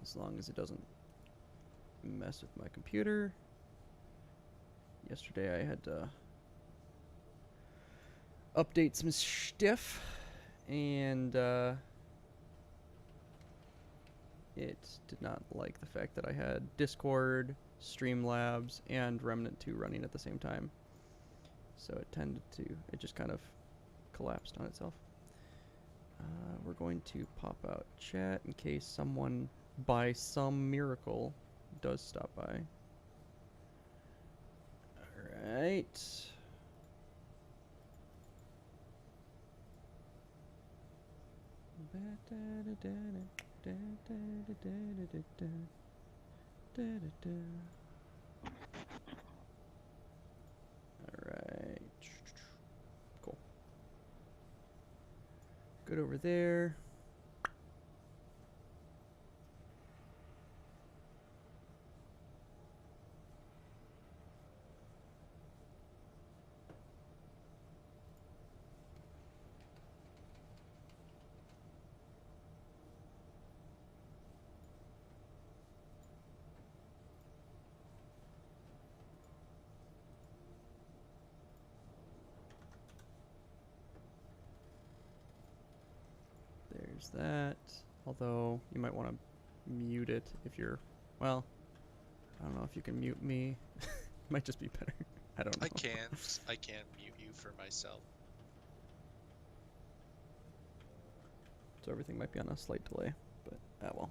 as long as it doesn't mess with my computer. Yesterday I had to update some stuff, and it did not like the fact that I had Discord, Streamlabs, and Remnant 2 running at the same time. So it just kind of collapsed on itself. We're going to pop out chat in case someone, by some miracle, does stop by. Alright. Alright. Cool. Good over there. There's that. Although you might want to mute it if you're, well, I don't know if you can mute me. Might just be better. I don't know. I can mute you for myself. So everything might be on a slight delay, but well.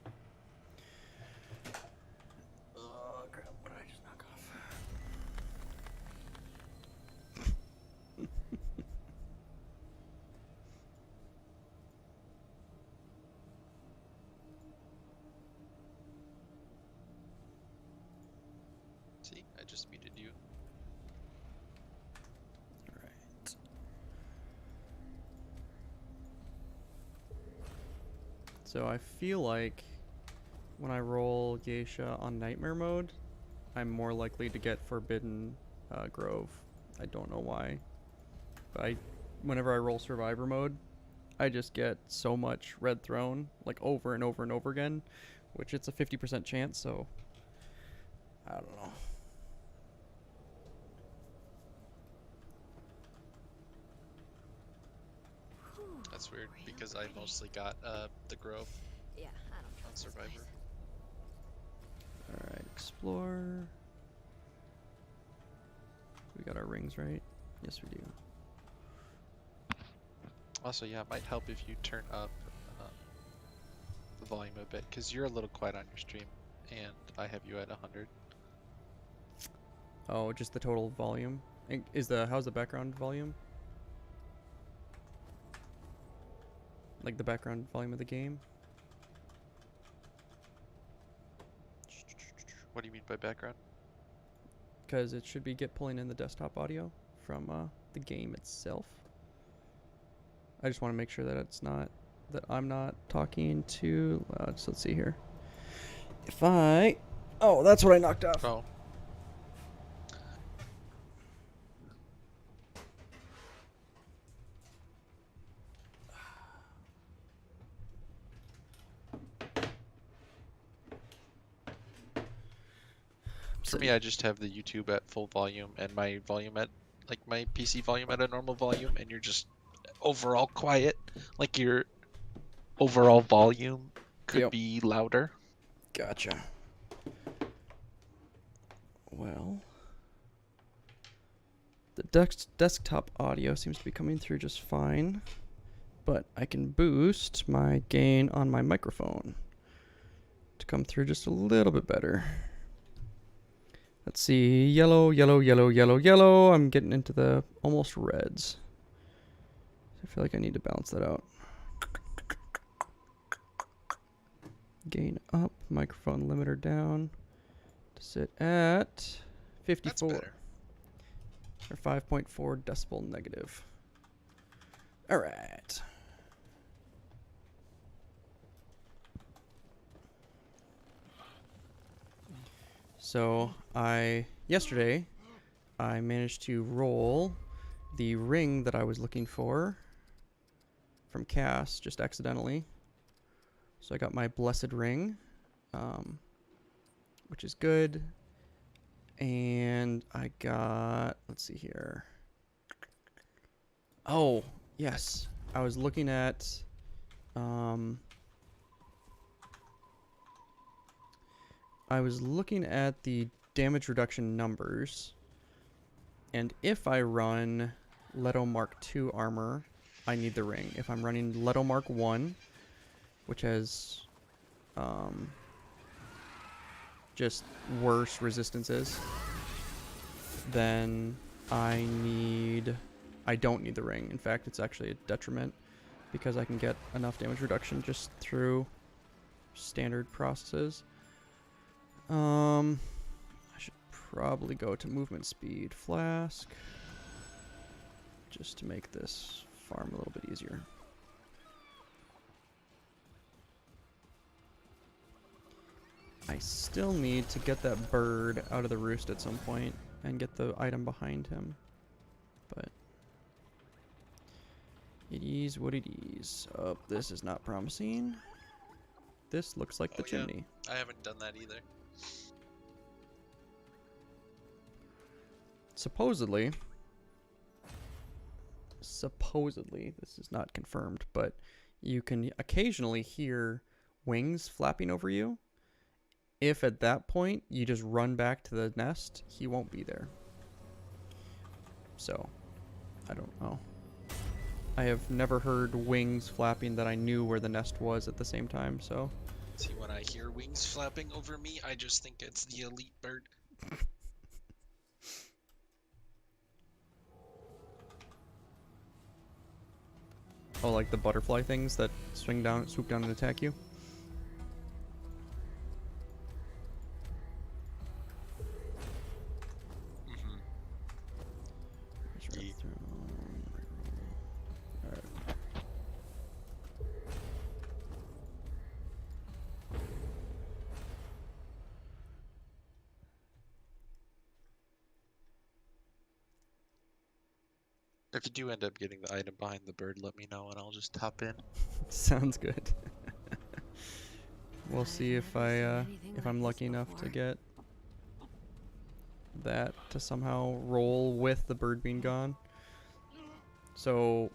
Oh crap! What did I just knock off? See, I just muted you. Alright. So I feel like when I roll Geisha on Nightmare mode, I'm more likely to get Forbidden Grove. I don't know why. But whenever I roll Survivor mode, I just get so much Red Throne, like over and over and over again, which it's a 50% chance, so I don't know. That's weird because I mostly got the Grove on Survivor. Alright, explore. We got our rings, right? Yes, we do. Also, yeah, it might help if you turn up the volume a bit, because you're a little quiet on your stream, and I have you at 100. Oh, just the total volume? How's the background volume? Like the background volume of the game? What do you mean by background? Because it should be pulling in the desktop audio from the game itself. I just want to make sure that that I'm not talking too loud. So let's see here. Oh, that's what I knocked off. Oh. For me, I just have the YouTube at full volume and my volume at, like, my PC volume at a normal volume, and you're just overall quiet. Like, your overall volume could be louder. Gotcha. Well, the desktop audio seems to be coming through just fine, but I can boost my gain on my microphone to come through just a little bit better. Let's see, yellow, yellow, yellow, yellow, yellow. I'm getting into the almost reds. I feel like I need to balance that out. Gain up, microphone limiter down to sit at 54. That's better. Or 5.4 decibel negative. All right. So yesterday I managed to roll the ring that I was looking for from Cass just accidentally. So I got my blessed ring, which is good. And I got, let's see here. Oh, yes. I was looking at, the damage reduction numbers. And if I run Leto Mark II armor, I need the ring. If I'm running Leto Mark 1, which has just worse resistances, then I don't need the ring. In fact, it's actually a detriment because I can get enough damage reduction just through standard processes. I should probably go to movement speed flask just to make this farm a little bit easier. I still need to get that bird out of the roost at some point and get the item behind him. But it is what it is. Oh, this is not promising. This looks like the chimney. I haven't done that either. Supposedly, this is not confirmed, but you can occasionally hear wings flapping over you. If at that point you just run back to the nest, he won't be there. So, I don't know. I have never heard wings flapping that I knew where the nest was at the same time, so. See, when I hear wings flapping over me, I just think it's the elite bird. Oh, like the butterfly things that swoop down and attack you? If you do end up getting the item behind the bird, let me know and I'll just hop in. Sounds good. We'll see if I'm lucky enough to get that to somehow roll with the bird being gone. So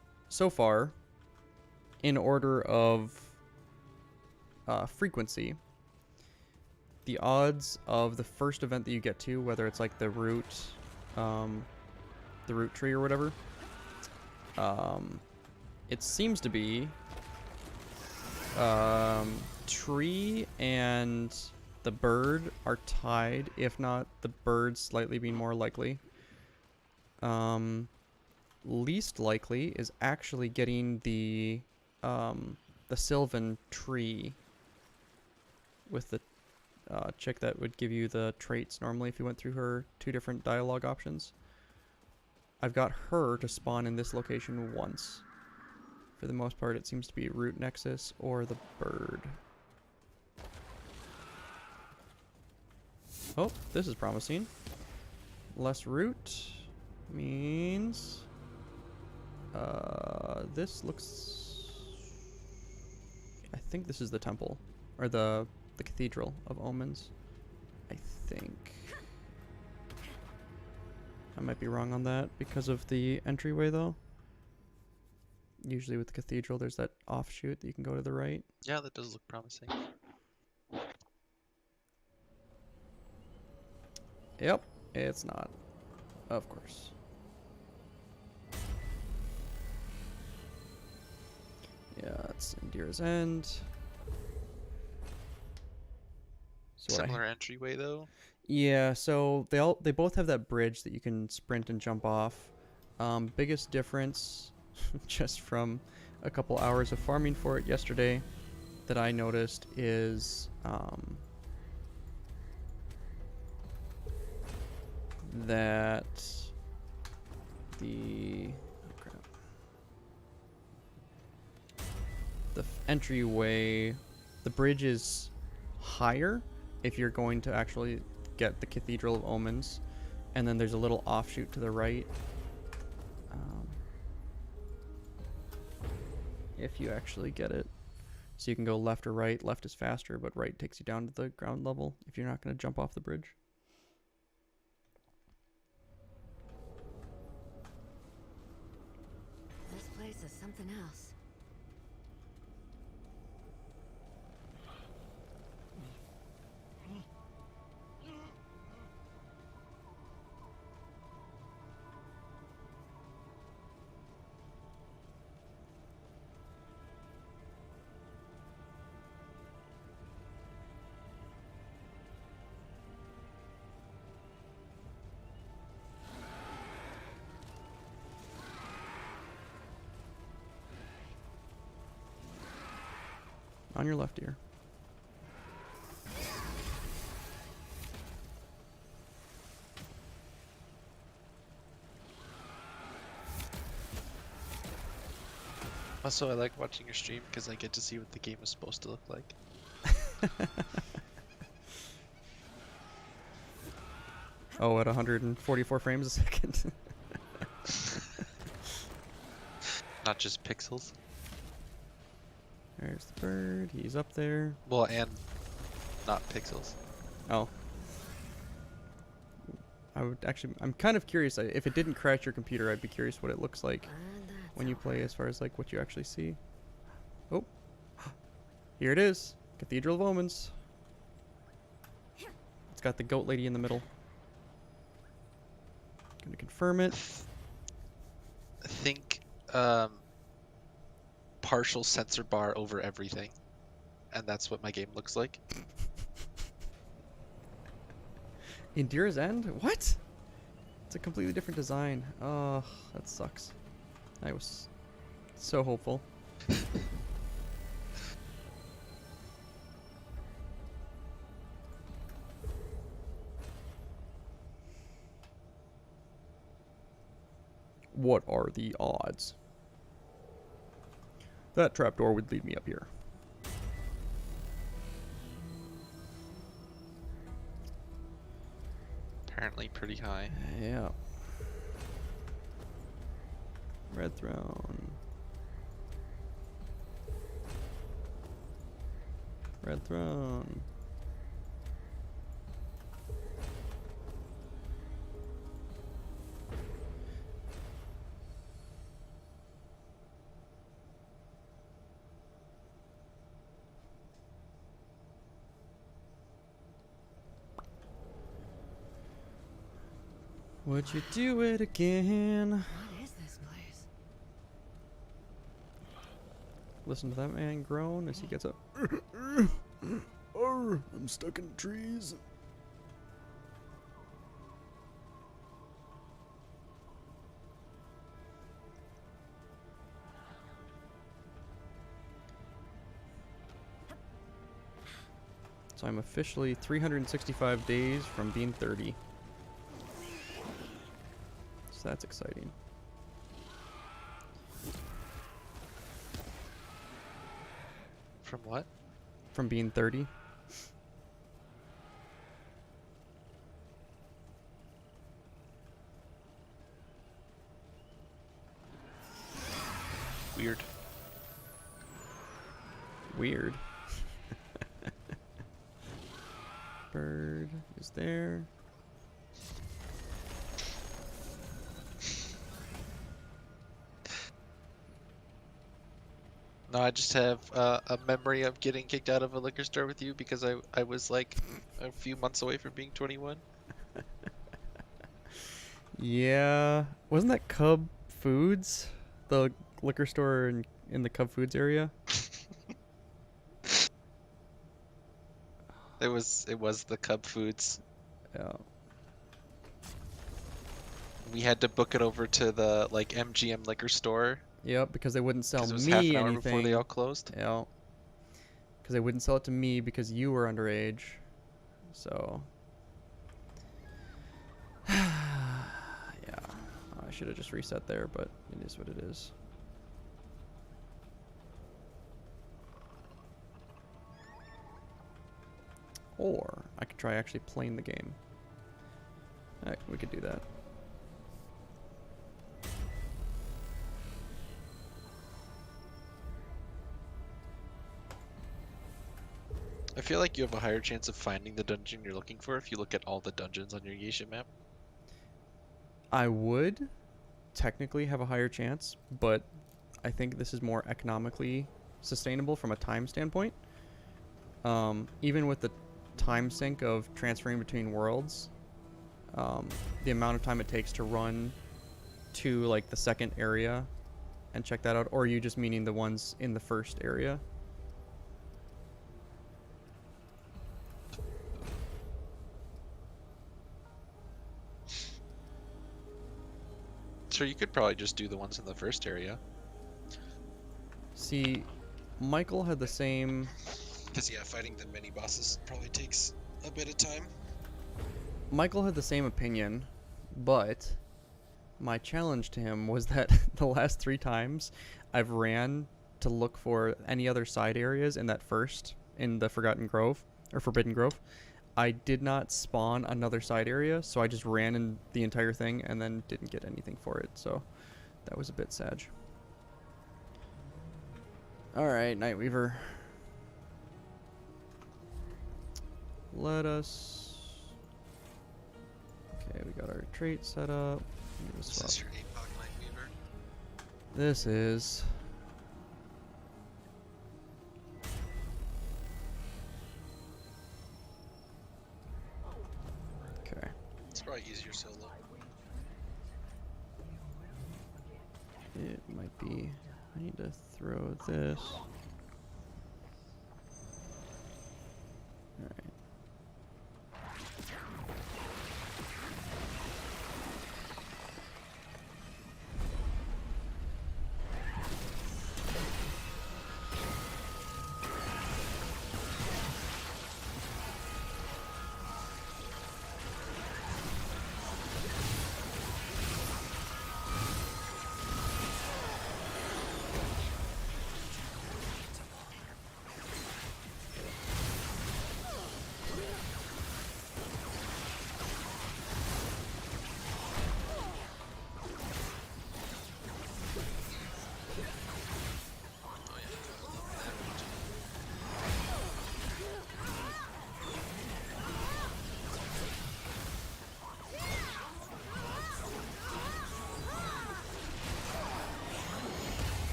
far, in order of frequency, the odds of the first event that you get to, whether it's like the root tree or whatever, it seems to be tree and the bird are tied, if not the bird slightly being more likely. Least likely is actually getting the Sylvan tree with the chick that would give you the traits normally if you went through her 2 different dialogue options. I've got her to spawn in this location once. For the most part, it seems to be Root Nexus or the bird. Oh, this is promising. Less root means this looks, I think this is the temple or the Cathedral of Omens. I think. I might be wrong on that because of the entryway though. Usually with the cathedral there's that offshoot that you can go to the right. Yeah, that does look promising. Yep, it's not. Of course. Yeah, it's Indira's End. So Similar entryway though. Yeah, so they both have that bridge that you can sprint and jump off. Biggest difference, just from a couple hours of farming for it yesterday, that I noticed is that the entryway, the bridge is higher if you're going to actually get the Cathedral of Omens, and then there's a little offshoot to the right. If you actually get it. So you can go left or right. Left is faster, but right takes you down to the ground level if you're not going to jump off the bridge. This place is something else. On your left ear. Also, I like watching your stream because I get to see what the game is supposed to look like. Oh, at 144 frames a second. Not just pixels. There's the bird. He's up there. Well, and not pixels. Oh. I would actually, I'm kind of curious. If it didn't crash your computer, I'd be curious what it looks like when you play as far as like what you actually see. Oh. Here it is. Cathedral of Omens. It's got the goat lady in the middle. Gonna confirm it. I think partial sensor bar over everything, and that's what my game looks like. Indira's End? What? It's a completely different design. Oh, that sucks. I was so hopeful. What are the odds? That trapdoor would lead me up here. Apparently pretty high. Yeah. Red throne. Red throne. Would you do it again? What is this place? Listen to that man groan as he gets up. Oh, I'm stuck in trees. So I'm officially 365 days from being 30. So that's exciting. From what? From being 30. Weird. Weird. Bird is there. No, I just have a memory of getting kicked out of a liquor store with you because I was like a few months away from being 21. Yeah. Wasn't that Cub Foods? The liquor store in the Cub Foods area? It was the Cub Foods. Yeah. We had to book it over to the like MGM liquor store Yep, because they wouldn't sell 'cause it was me half an hour anything. before they all closed. Yeah. Because they wouldn't sell it to me because you were underage. So. Yeah. I should have just reset there, but it is what it is. Or I could try actually playing the game. Heck, we could do that. I feel like you have a higher chance of finding the dungeon you're looking for if you look at all the dungeons on your Geisha map. I would technically have a higher chance, but I think this is more economically sustainable from a time standpoint. Even with the time sink of transferring between worlds, the amount of time it takes to run to like the second area and check that out, or are you just meaning the ones in the first area? So you could probably just do the ones in the first area. See, Michael had the same. Because yeah, fighting the mini bosses probably takes a bit of time. Michael had the same opinion, but my challenge to him was that the last 3 times I've ran to look for any other side areas in the Forgotten Grove, or Forbidden Grove, I did not spawn another side area, so I just ran in the entire thing and then didn't get anything for it, so that was a bit sad. Alright, Nightweaver. Let us... Okay, we got our trait set up. Is this your Apoc Nightweaver? This is... Okay. It's probably easier solo. It might be... I need to throw this. Alright.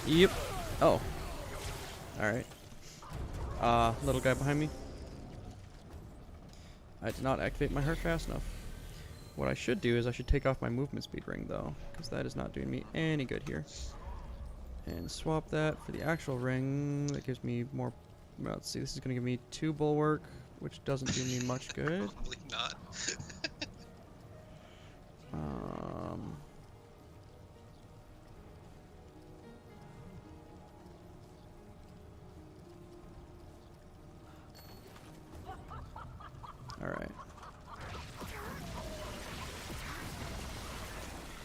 Yep. Oh. Alright. Little guy behind me. I did not activate my heart fast enough. What I should do is I should take off my movement speed ring though, because that is not doing me any good here. And swap that for the actual ring. That gives me more... Well, let's see, this is going to give me 2 bulwark, which doesn't do me much good. Probably not. Alright.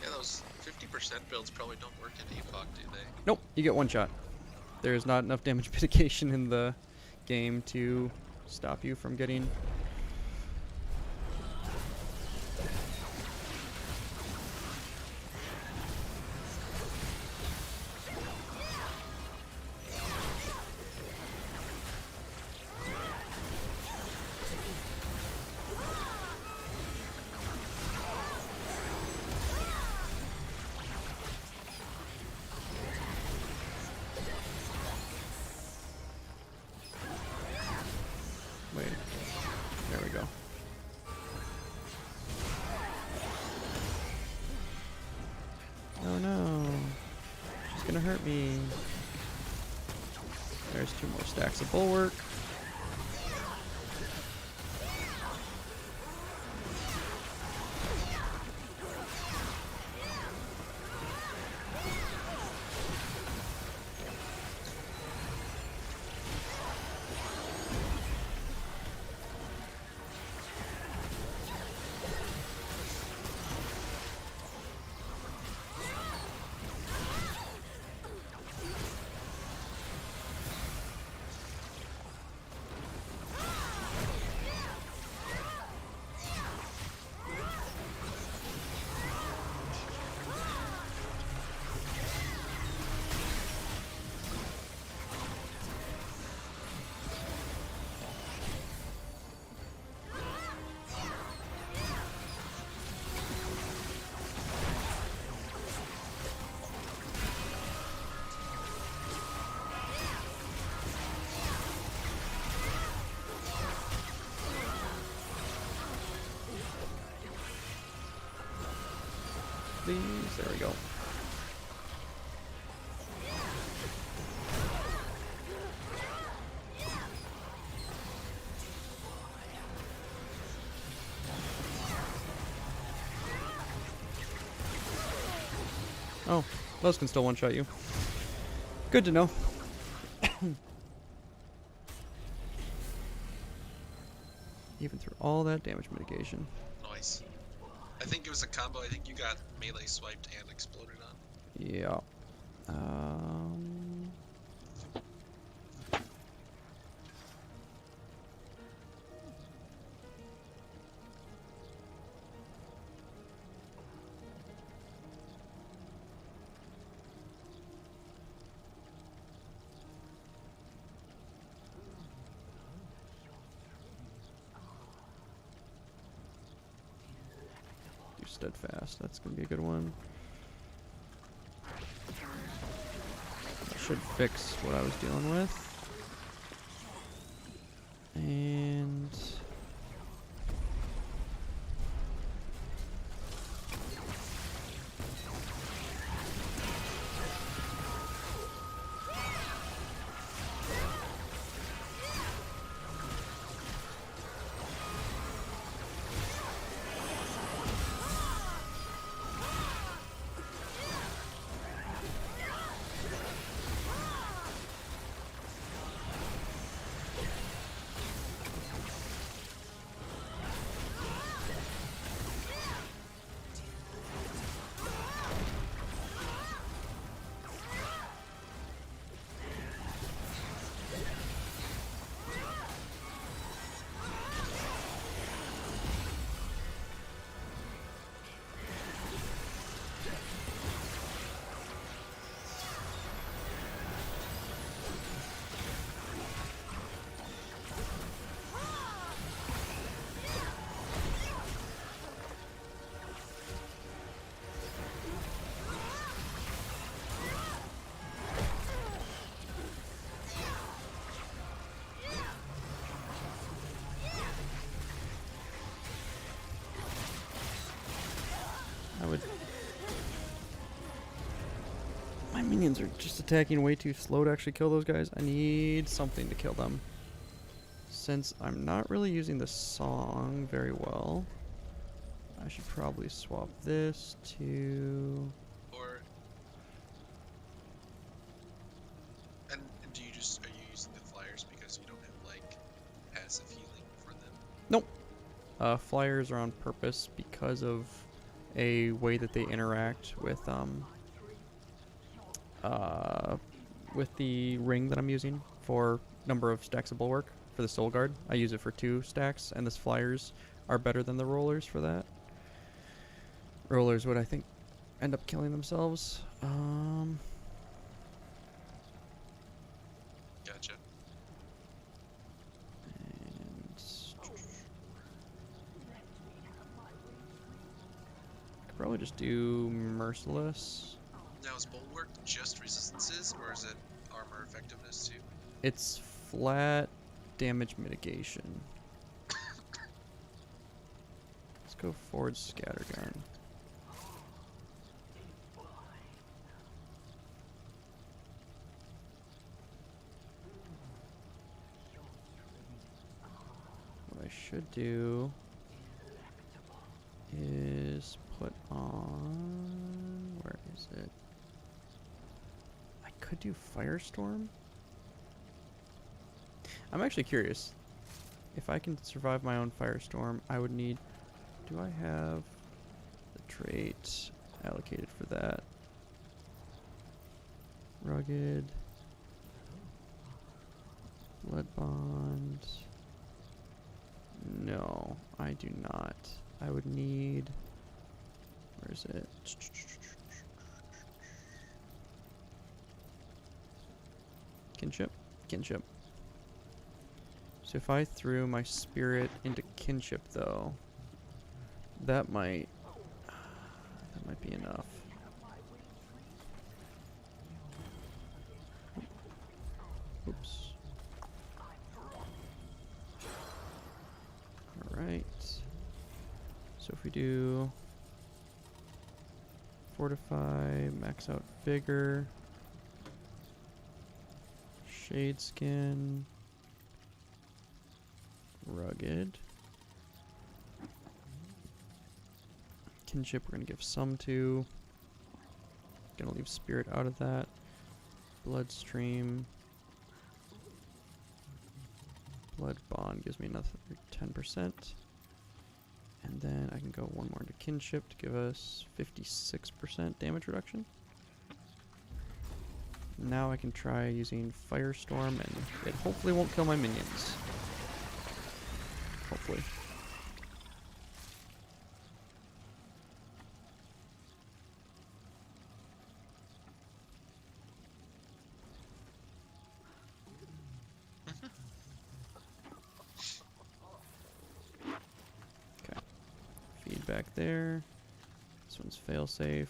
Yeah, those 50% builds probably don't work in Apoc, do they? Nope, you get 1 shot. There's not enough damage mitigation in the game to stop you from getting... Wait. There we go. Oh no. She's gonna hurt me. There's 2 more stacks of bulwark. There we go. Oh, those can still one-shot you. Good to know. Even through all that damage mitigation. Nice. I think it was a combo. I think you got melee swiped and exploded on. Yeah. Do steadfast. That's gonna be a good one. That should fix what I was dealing with. And I would... My minions are just attacking way too slow to actually kill those guys. I need something to kill them. Since I'm not really using the song very well, I should probably swap this to... Or and do you just are you using the flyers because you don't have like passive healing for them? Nope. Flyers are on purpose because of a way that they interact with the ring that I'm using for number of stacks of bulwark for the soul guard. I use it for 2 stacks, and this flyers are better than the rollers for that. Rollers would, I think, end up killing themselves. Gotcha. And could probably just do merciless. Now is bulwark just resistances or is it armor effectiveness too? It's flat damage mitigation. Let's go forward scattergun. What I should do is put on... Where is it? I could do Firestorm. I'm actually curious. If I can survive my own Firestorm, I would need... Do I have the trait allocated for that? Rugged. Blood Bond. No, I do not. I would need... Where is it? Kinship? Kinship. So if I threw my spirit into kinship, though, that might be enough. Oops. All right. So if we do Fortify, max out vigor. Shade skin. Rugged. Kinship we're gonna give some to. Gonna leave spirit out of that. Bloodstream. Blood bond gives me another 10%. And then I can go one more into kinship to give us 56% damage reduction. Now I can try using Firestorm, and it hopefully won't kill my minions. Hopefully. Okay. Feedback there. This one's failsafe.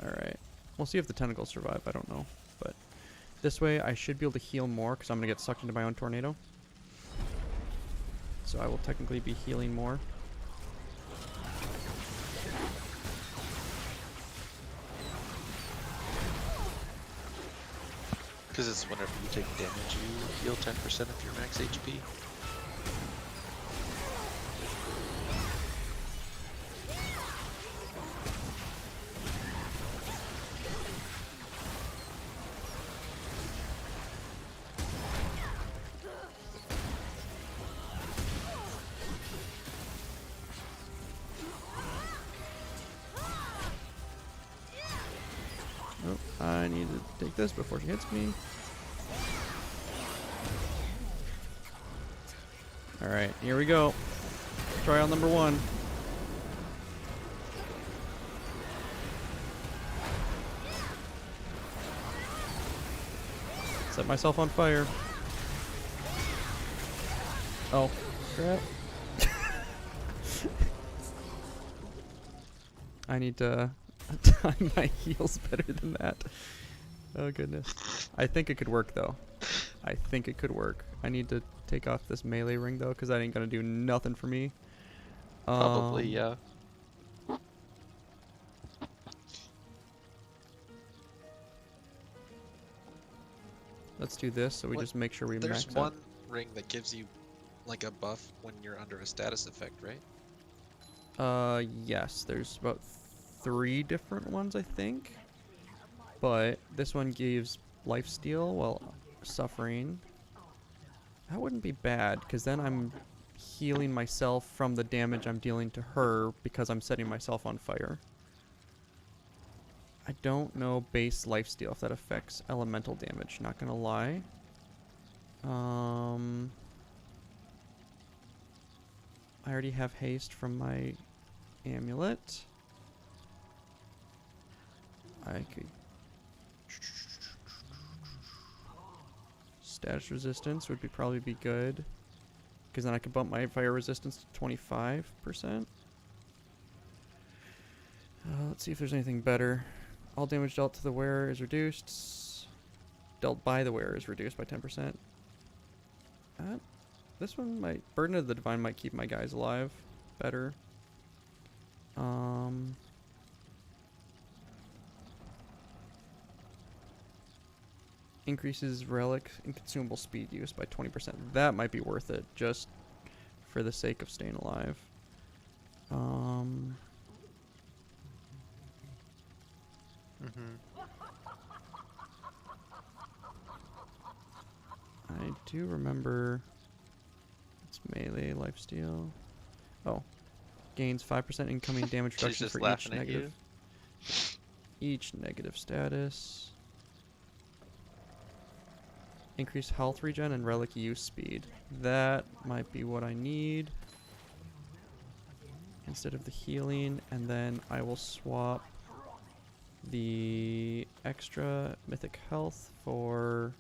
Alright. We'll see if the tentacles survive. I don't know. But this way I should be able to heal more because I'm going to get sucked into my own tornado. So I will technically be healing more. Because it's whenever you take damage, you heal 10% of your max HP. Oh, I need to take this before she hits me. Alright, here we go. Trial number 1. Set myself on fire. Oh, crap. I need to time my heals better than that. Oh goodness. I think it could work though. I think it could work. I need to take off this melee ring though, because that ain't gonna do nothing for me. Probably, yeah. Let's do this so we What- just make sure we There's max one out. ring that gives you like a buff when you're under a status effect, right? Yes, there's about 3 different ones I think. But this one gives lifesteal while suffering. That wouldn't be bad, because then I'm healing myself from the damage I'm dealing to her because I'm setting myself on fire. I don't know base lifesteal if that affects elemental damage, not gonna lie. I already have haste from my amulet. I could... Status resistance would probably be good, because then I could bump my fire resistance to 25%. Let's see if there's anything better. All damage dealt to the wearer is reduced. Dealt by the wearer is reduced by 10%. This one might... Burden of the Divine might keep my guys alive better. Increases relic and consumable speed use by 20%. That might be worth it, just for the sake of staying alive. I do remember it's melee lifesteal. Oh, gains 5% incoming damage She's reduction just for laughing at you. each negative status. Increase health regen and relic use speed. That might be what I need instead of the healing, and then I will swap the extra mythic health for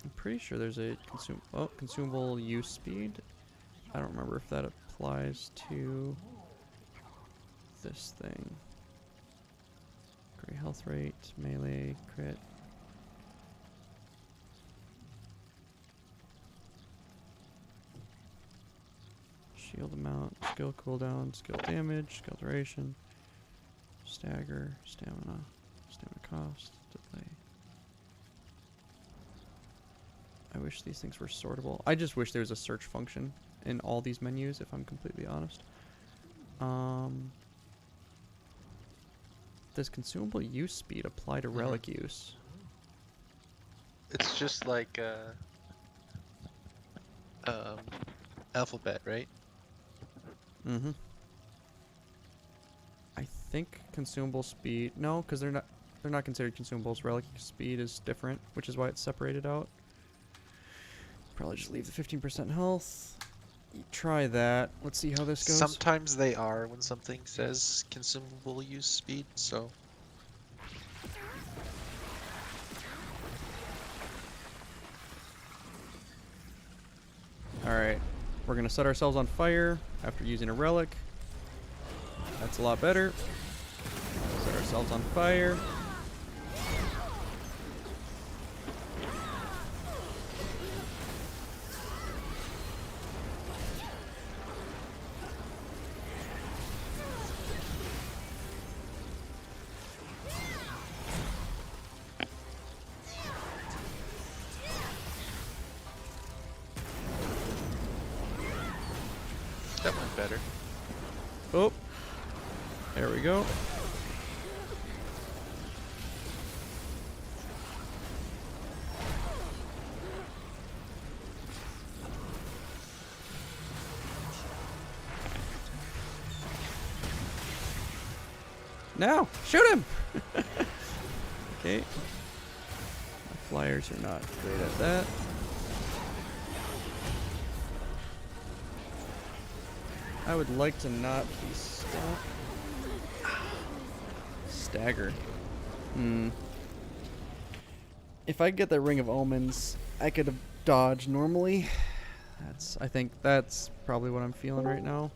I'm pretty sure there's a consumable use speed. I don't remember if that applies to this thing. Great health rate, melee, crit. Shield amount, skill cooldown, skill damage, skill duration, stagger, stamina cost, delay. I wish these things were sortable. I just wish there was a search function in all these menus, if I'm completely honest. Does consumable use speed apply to relic use? It's just like alphabet, right? Mm-hmm. I think consumable speed. No, because they're not considered consumables. Relic speed is different, which is why it's separated out. Probably just leave the 15% health. Try that. Let's see how this goes. Sometimes they are when something says consumable use speed, so. Alright. We're going to set ourselves on fire after using a relic. That's a lot better. Set ourselves on fire. That went better. Oh. There we go. Now, shoot him! Okay. My flyers are not great at that. I would like to not be stuck. Stagger. If I get that Ring of Omens, I could have dodged normally. I think that's probably what I'm feeling right now.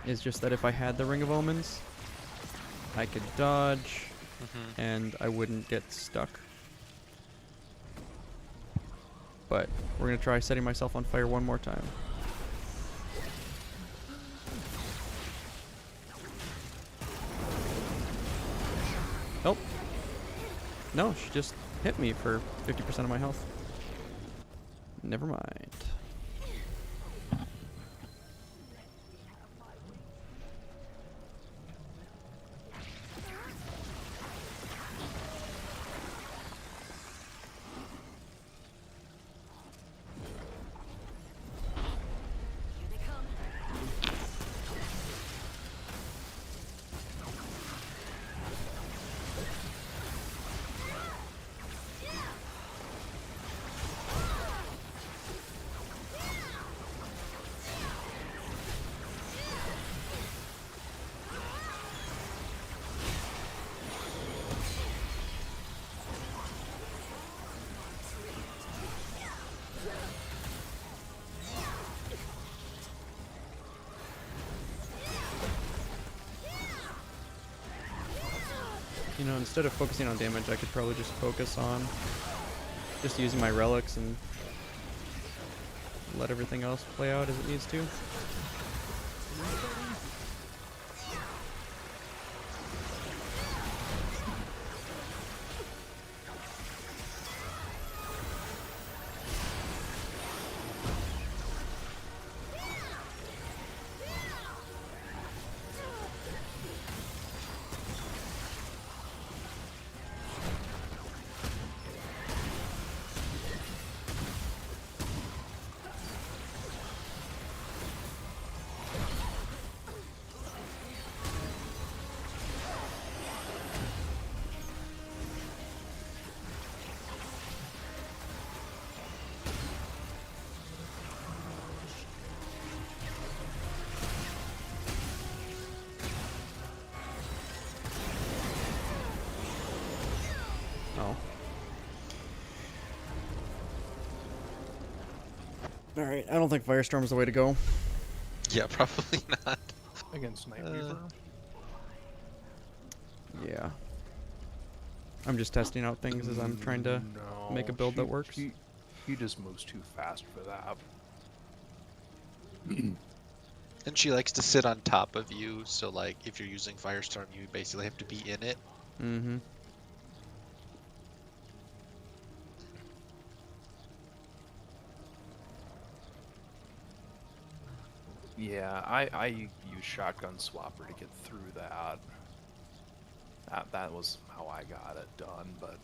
Is just that if I had the Ring of Omens, I could dodge and I wouldn't get stuck. But we're gonna try setting myself on fire one more time. Nope. No, she just hit me for 50% of my health. Never mind. You know, instead of focusing on damage, I could probably just focus on just using my relics and let everything else play out as it needs to. Oh. Alright, I don't think Firestorm's the way to go. Yeah, probably not. Against Night Weaver. Yeah. I'm just testing out things as I'm trying to make a build that works. He just moves too fast for that. And she likes to sit on top of you, so like if you're using Firestorm, you basically have to be in it. Mm-hmm. Yeah, I use shotgun swapper to get through that. That was how I got it done, but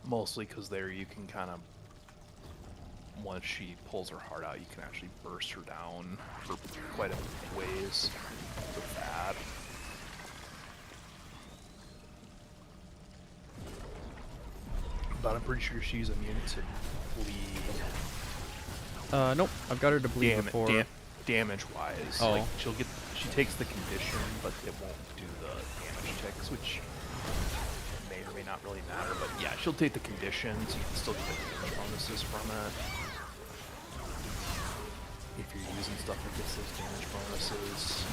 mostly because there you can kind of, once she pulls her heart out, you can actually burst her down for quite a ways with that. But I'm pretty sure she's immune to bleed. Nope. I've got her to bleed before. Damage-wise, Oh. like she takes the condition, but it won't do the damage ticks, which may or may not really matter. But yeah, she'll take the conditions. You can still get the damage bonuses from it if you're using stuff that gets those damage bonuses.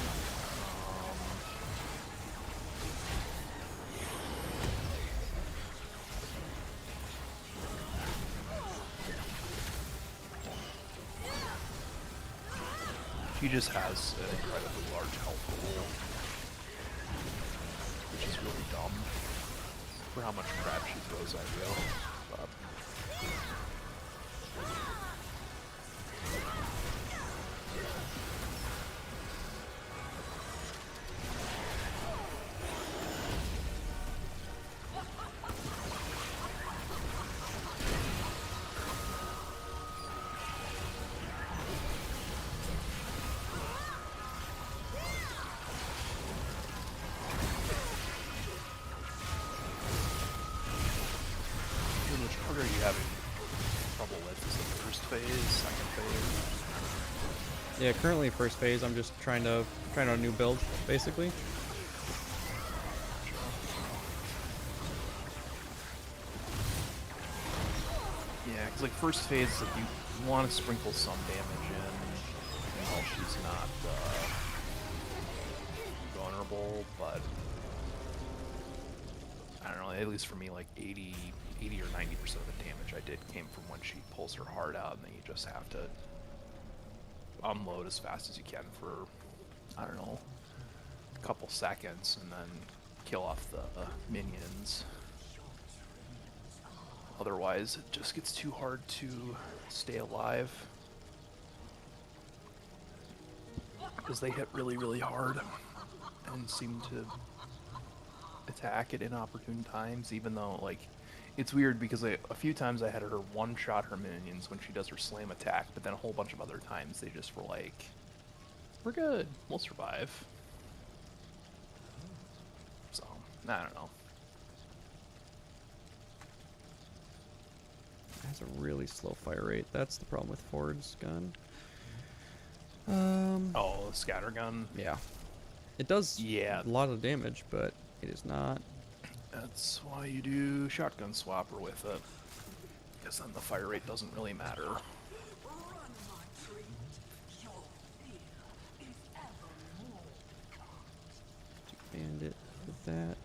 She just has an incredibly large health pool, which is really dumb for how much crap she throws at you. But which part are you having trouble with? Is it first phase, second phase? Yeah, currently first phase. I'm just trying out a new build, basically. Yeah, because like first phase, like you want to sprinkle some damage in while she's not vulnerable, but I don't know, at least for me, like 80 or 90% of the damage I did came from when she pulls her heart out, and then you just have to unload as fast as you can for, I don't know, a couple seconds, and then kill off the minions. Otherwise, it just gets too hard to stay alive. Because they hit really, really hard and seem to attack at inopportune times, even though, like, it's weird because a few times I had her one-shot her minions when she does her slam attack, but then a whole bunch of other times they just were like, we're good, we'll survive. So, I don't know. It has a really slow fire rate. That's the problem with Ford's gun. Oh, the scatter gun? Yeah. It does Yeah. a lot of damage, but it is not. That's why you do shotgun swapper with it. Because then the fire rate doesn't really matter. Bandit with that.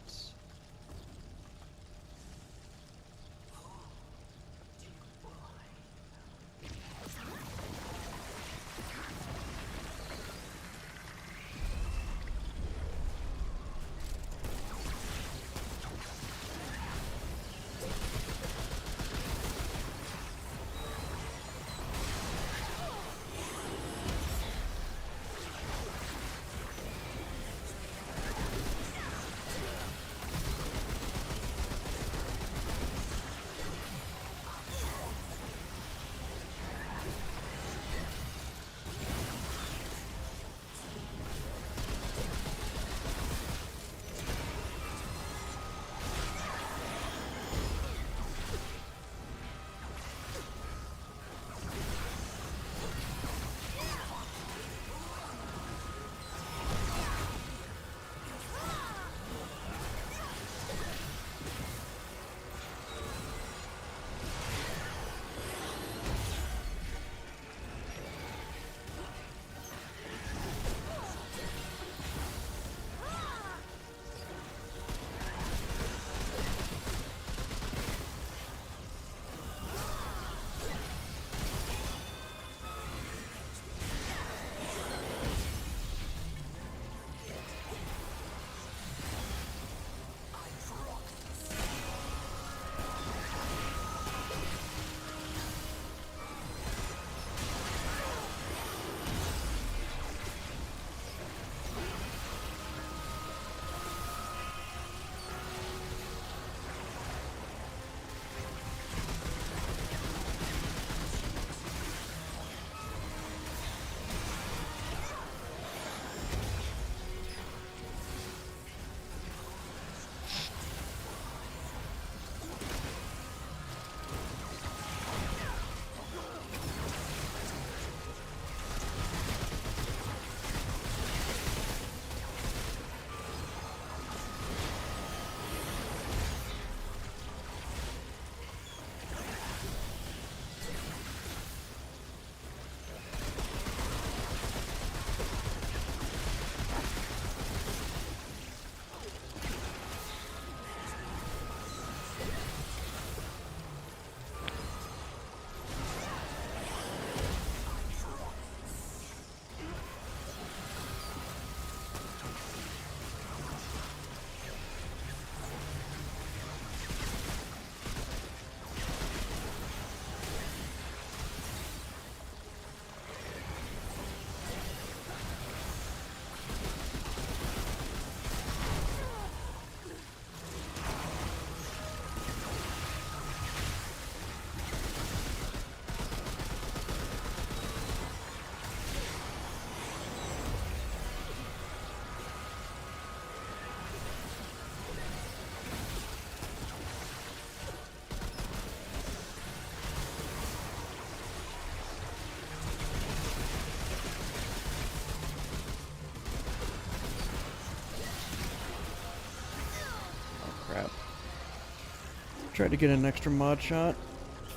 Tried to get an extra mod shot.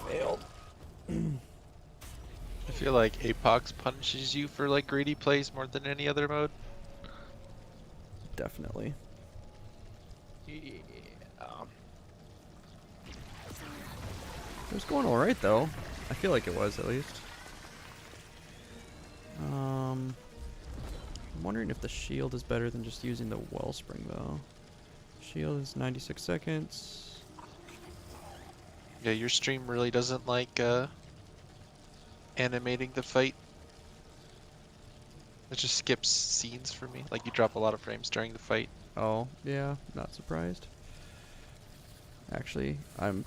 Failed. I feel like Apox punishes you for like greedy plays more than any other mode. Definitely. Yeah. It was going alright though. I feel like it was at least. I'm wondering if the shield is better than just using the wellspring though. Shield is 96 seconds. Yeah, your stream really doesn't like animating the fight. It just skips scenes for me. Like you drop a lot of frames during the fight. Oh, yeah, not surprised. Actually, I'm